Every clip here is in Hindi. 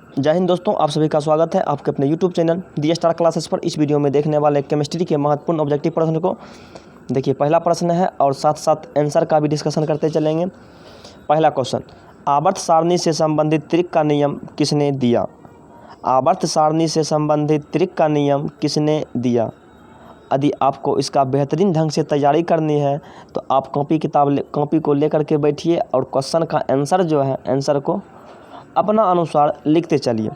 जय हिंद दोस्तों, आप सभी का स्वागत है आपके अपने YouTube चैनल दी स्टार क्लासेस पर। इस वीडियो में देखने वाले केमिस्ट्री के महत्वपूर्ण ऑब्जेक्टिव प्रश्न को देखिए। पहला प्रश्न है और साथ साथ आंसर का भी डिस्कशन करते चलेंगे। पहला क्वेश्चन, आवर्त सारणी से संबंधित त्रिक का नियम किसने दिया? आवर्त सारणी से संबंधित त्रिक का नियम किसने दिया? यदि आपको इसका बेहतरीन ढंग से तैयारी करनी है तो आप कॉपी को लेकर के बैठिए और क्वेश्चन का आंसर जो है आंसर को अपना अनुसार लिखते चलिए।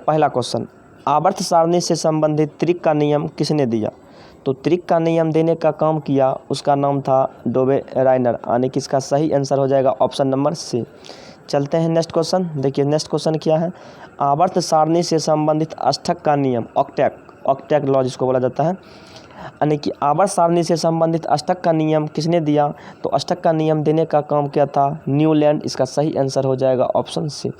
पहला क्वेश्चन, आवर्त सारणी से संबंधित त्रिक का नियम किसने दिया? तो त्रिक का नियम देने का काम किया, उसका नाम था डोबे राइनर, यानी कि इसका सही आंसर हो जाएगा ऑप्शन नंबर सी। चलते हैं नेक्स्ट क्वेश्चन। देखिए नेक्स्ट क्वेश्चन क्या है। आवर्त सारणी से संबंधित अष्टक का नियम, ऑक्टैक लॉ जिसको बोला जाता है, यानी कि आवर्त सारणी से संबंधित अष्टक का नियम किसने दिया? तो अष्टक का नियम देने का काम किया था न्यूलैंड। इसका सही आंसर हो जाएगा ऑप्शन सी।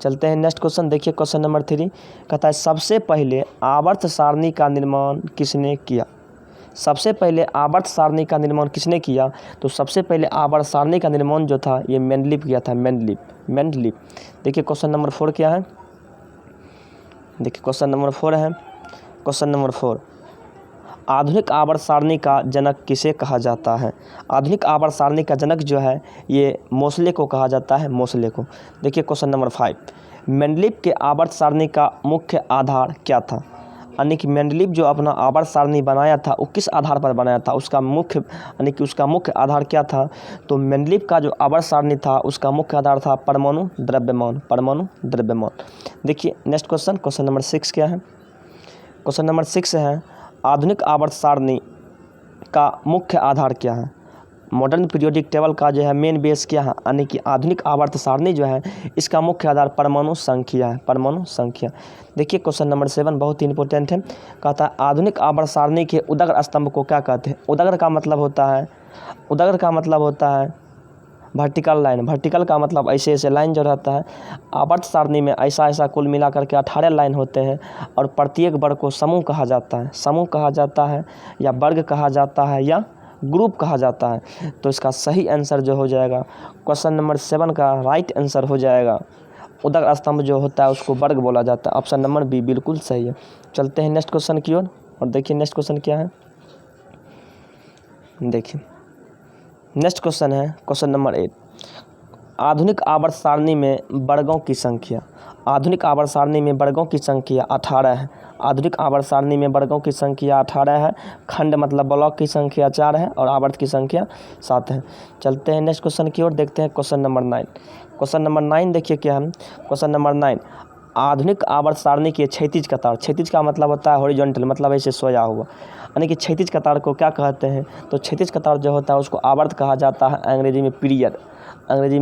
चलते हैं नेक्स्ट क्वेश्चन। देखिए क्वेश्चन नंबर 3 कहता है, सबसे पहले आवर्त सारणी का निर्माण किसने किया? सबसे पहले आवर्त सारणी का निर्माण किसने किया? तो सबसे पहले आवर्त सारणी का निर्माण जो था ये मेंडलीव किया था, मेंडलीव। देखिए क्वेश्चन नंबर 4 क्या है। देखिए क्वेश्चन नंबर 4 है। क्वेश्चन नंबर 4, आधुनिक आवर्त सारणी का जनक किसे कहा जाता है? आधुनिक आवर्त सारणी का जनक जो है ये मोसले को कहा जाता है, मोसले को। देखिए क्वेश्चन नंबर 5, मेंडलीव के आवर्त सारणी का मुख्य आधार क्या था? यानी कि मेंडलीव जो अपना आवर्त सारणी बनाया था वो किस आधार पर बनाया था, उसका मुख्य आधार क्या था? तो मेंडलीव का जो आवर्त सारणी था उसका मुख्य आधार था परमाणु द्रव्यमान। देखिए नेक्स्ट क्वेश्चन, क्वेश्चन नंबर 6 क्या है। क्वेश्चन नंबर 6 है, आधुनिक आवर्त सारणी का मुख्य आधार क्या है? मॉडर्न पीरियोडिक टेबल का जो है मेन बेस क्या है? यानी कि आधुनिक आवर्त सारणी जो है इसका मुख्य आधार परमाणु संख्या है, देखिए क्वेश्चन नंबर 7 बहुत ही इंपॉर्टेंट है। कहता है, आधुनिक आवर्त सारणी के उदग्र स्तंभ को क्या कहते हैं? उदग्र का मतलब होता है वर्टिकल लाइन। वर्टिकल का मतलब ऐसे लाइन जो रहता है। आवर्त सारणी में ऐसा कुल मिला करके 18 लाइन होते हैं और प्रत्येक वर्ग को समूह कहा जाता है या वर्ग कहा जाता है या ग्रुप कहा जाता है। तो इसका सही आंसर जो हो जाएगा क्वेश्चन नंबर 7 का राइट आंसर हो जाएगा, उदग्र स्तंभ जो होता है उसको वर्ग बोला जाता है। ऑप्शन नंबर बी बिल्कुल सही है। चलते हैं नेक्स्ट क्वेश्चन की ओर और देखिए नेक्स्ट क्वेश्चन क्या है। देखिए नेक्स्ट क्वेश्चन है क्वेश्चन नंबर 8, आधुनिक आवर्त सारणी में वर्गों की संख्या। आधुनिक आवर्त सारणी में वर्गों की संख्या 18 है। आधुनिक आवर्त सारणी में वर्गों की संख्या 18 है। खंड मतलब ब्लॉक की संख्या 4 है और आवर्त की संख्या 7 है। चलते हैं नेक्स्ट क्वेश्चन की ओर, देखते हैं क्वेश्चन नंबर 9। क्वेश्चन नंबर 9 देखिए क्या है। क्वेश्चन नंबर 9, आधुनिक आवर्त सारणी के क्षैतिज कतार। क्षैतिज का मतलब होता है हॉरिजॉन्टल, मतलब ऐसे सोया हुआ, यानी कि क्षैतिज कतार को क्या कहते हैं? तो क्षैतिज कतार जो होता है उसको आवर्त कहा जाता है, अंग्रेजी में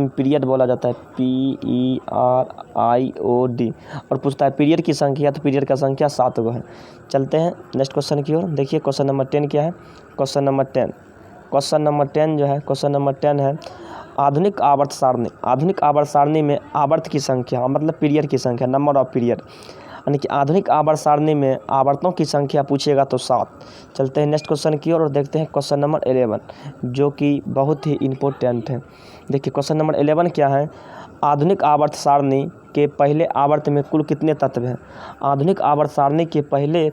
पीरियड बोला जाता है, PERIOD। और पूछता है पीरियड की संख्या, तो पीरियड का संख्या 7 गो है। चलते हैं नेक्स्ट क्वेश्चन की ओर। देखिए क्वेश्चन नंबर 10 क्या है। क्वेश्चन नंबर 10 जो है, क्वेश्चन नंबर 10 है, आधुनिक आवर्त सारणी में आवर्त की संख्या मतलब पीरियड की संख्या, नंबर ऑफ पीरियड, यानी कि आधुनिक आवर्त सारणी में आवर्तों की संख्या पूछेगा तो 7। चलते हैं नेक्स्ट क्वेश्चन की ओर और देखते हैं क्वेश्चन नंबर 11 जो कि बहुत ही इम्पोर्टेंट है। देखिए क्वेश्चन नंबर 11 क्या है। आधुनिक आवर्त सारणी के पहले आवर्त में कुल कितने तत्व हैं? आधुनिक आवर्त सारणी के पहले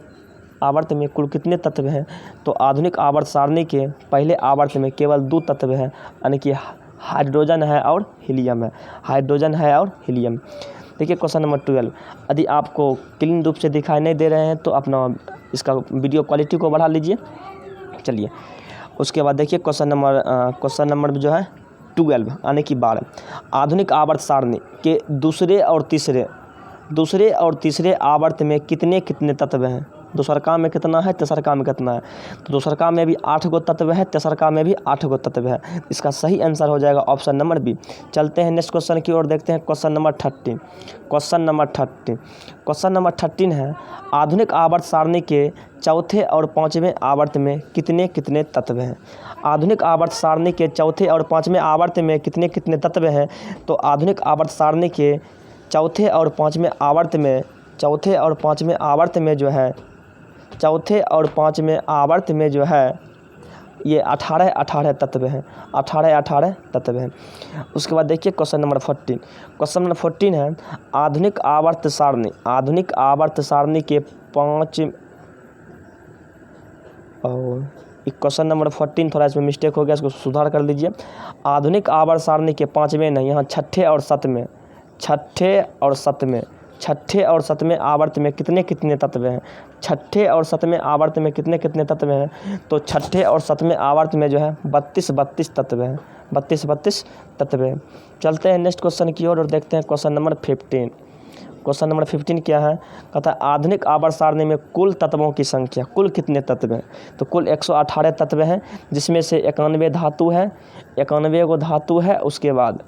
आवर्त में कुल कितने तत्व हैं? तो आधुनिक आवर्त सारणी के पहले आवर्त में केवल 2 तत्व हैं, यानी कि हाइड्रोजन है और हीलियम। देखिए क्वेश्चन नंबर 12, यदि आपको क्लीन रूप से दिखाई नहीं दे रहे हैं तो अपना इसका वीडियो क्वालिटी को बढ़ा लीजिए। चलिए उसके बाद देखिए क्वेश्चन नंबर जो है 12 यानी कि 12, आधुनिक आवर्त सारणी के दूसरे और तीसरे आवर्त में कितने तत्व हैं? दूसरका में कितना है, तेसरका में कितना है? तो दूसरका में भी 8 गो तत्व है, तेसरका में भी 8 गो तत्व है। इसका सही आंसर हो जाएगा ऑप्शन नंबर बी। चलते हैं नेक्स्ट क्वेश्चन की ओर, देखते हैं क्वेश्चन नंबर 13। क्वेश्चन नंबर 13 है, आधुनिक आवर्त सारणी के चौथे और 5वें आवर्त में कितने तत्व हैं? आधुनिक आवर्त सारणी के चौथे और 5वें आवर्त में कितने तत्व हैं? तो आधुनिक आवर्त सारणी के चौथे और 5वें आवर्त में जो है ये 18 तत्व हैं, 18 तत्व हैं। उसके बाद देखिए क्वेश्चन नंबर 14। क्वेश्चन नंबर 14 है आधुनिक आवर्त सारणी। आधुनिक आवर्त सारणी के 5 और क्वेश्चन नंबर 14 थोड़ा इसमें मिस्टेक हो गया, इसको सुधार कर लीजिए। आधुनिक आवर्त सारणी के 5वें नहीं, यहाँ 6ठे और 7वें, 6ठे और 7वें, 6ठे और 7वें आवर्त में कितने कितने तत्व हैं। 6ठे और 7वें आवर्त में कितने कितने तत्व हैं, तो 6ठे और 7वें आवर्त में जो है 32 तत्व हैं, 32 तत्व हैं। चलते हैं नेक्स्ट क्वेश्चन की ओर और देखते हैं क्वेश्चन नंबर 15। क्वेश्चन नंबर 15 क्या है, कहता है आधुनिक आवर्त सारणी में कुल तत्वों की संख्या, कुल कितने तत्व हैं, तो कुल 118 तत्व हैं, जिसमें से 91 धातु है, 91 गो धातु है। उसके बाद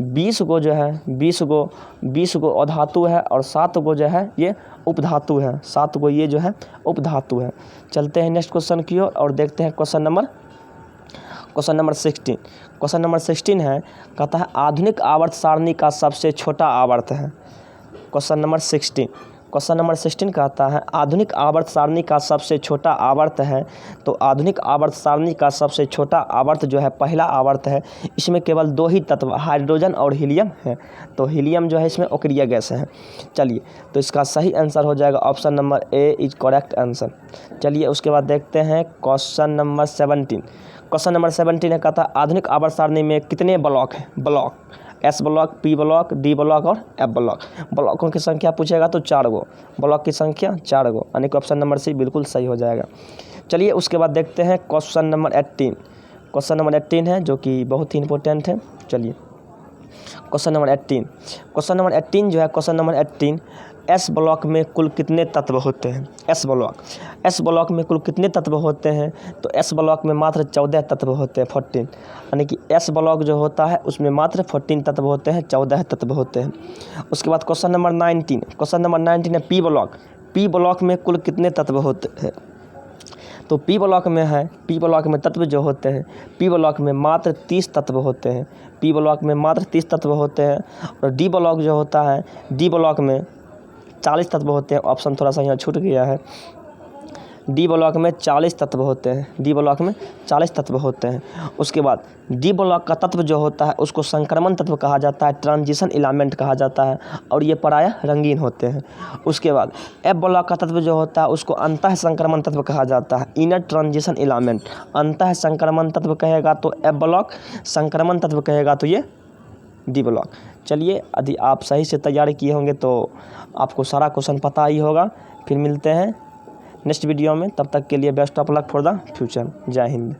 20 गो जो है 20 गो अधातु है और 7 गो जो है ये उपधातु है, 7 गो ये जो है उपधातु है। चलते हैं नेक्स्ट क्वेश्चन की ओर और देखते हैं क्वेश्चन नंबर 16। क्वेश्चन नंबर 16 है, कहता है आधुनिक आवर्त सारणी का सबसे छोटा आवर्त है। क्वेश्चन नंबर 16 कहता है आधुनिक आवर्त सारणी का सबसे छोटा आवर्त है। तो आधुनिक आवर्त सारणी का सबसे छोटा आवर्त जो है पहला आवर्त है, इसमें केवल 2 ही तत्व हाइड्रोजन और हीलियम है। तो हीलियम जो है इसमें अक्रिय गैस है। चलिए तो इसका सही आंसर हो जाएगा option number A is correct answer. चलिए उसके बाद देखते हैं क्वेश्चन नंबर 17। क्वेश्चन नंबर 17 है, कहता है आधुनिक आवर्त सारणी में कितने ब्लॉक हैं। Block S block, P block, D block और एफ ब्लॉक। ब्लॉकों की संख्या पूछेगा तो 4 गो, ब्लॉक की संख्या 4 गो, यानी कि ऑप्शन नंबर सी बिल्कुल सही हो जाएगा। चलिए उसके बाद देखते हैं क्वेश्चन नंबर 18। क्वेश्चन नंबर 18 है जो कि बहुत ही इंपॉर्टेंट है। चलिए क्वेश्चन नंबर 18। क्वेश्चन नंबर 18 जो है क्वेश्चन नंबर 18 एस ब्लॉक में कुल कितने तत्व होते हैं। एस ब्लॉक में कुल कितने तत्व होते हैं, तो एस ब्लॉक में मात्र 14 तत्व होते हैं, 14, यानी कि एस ब्लॉक जो होता है उसमें मात्र 14 तत्व होते हैं, 14 तत्व होते हैं। उसके बाद क्वेश्चन नंबर 19। क्वेश्चन नंबर 19 है पी ब्लॉक। पी ब्लॉक में कुल कितने तत्व होते हैं, तो पी ब्लॉक में है, पी ब्लॉक में तत्व जो होते हैं, पी ब्लॉक में मात्र 30 तत्व होते हैं, पी ब्लॉक में मात्र 30 तत्व होते हैं। और डी ब्लॉक जो होता है, डी ब्लॉक में 40 तत्व होते हैं। ऑप्शन थोड़ा सा यहाँ छूट गया है, डी ब्लॉक में 40 तत्व होते हैं, डी ब्लॉक में 40 तत्व होते हैं। उसके बाद डी ब्लॉक का तत्व जो होता है उसको संक्रमण तत्व कहा जाता है, ट्रांजिशन एलिमेंट कहा जाता है, और ये प्रायः रंगीन होते हैं। उसके बाद एफ ब्लॉक का तत्व जो होता है उसको अंतः संक्रमण तत्व कहा जाता है, इनर ट्रांजिशन एलिमेंट। अंतः संक्रमण तत्व कहेगा तो एफ ब्लॉक, संक्रमण तत्व कहेगा तो ये डी ब्लॉक। चलिए यदि आप सही से तैयारी किए होंगे तो आपको सारा क्वेश्चन पता ही होगा। फिर मिलते हैं नेक्स्ट वीडियो में, तब तक के लिए best of luck for the future. जय हिंद।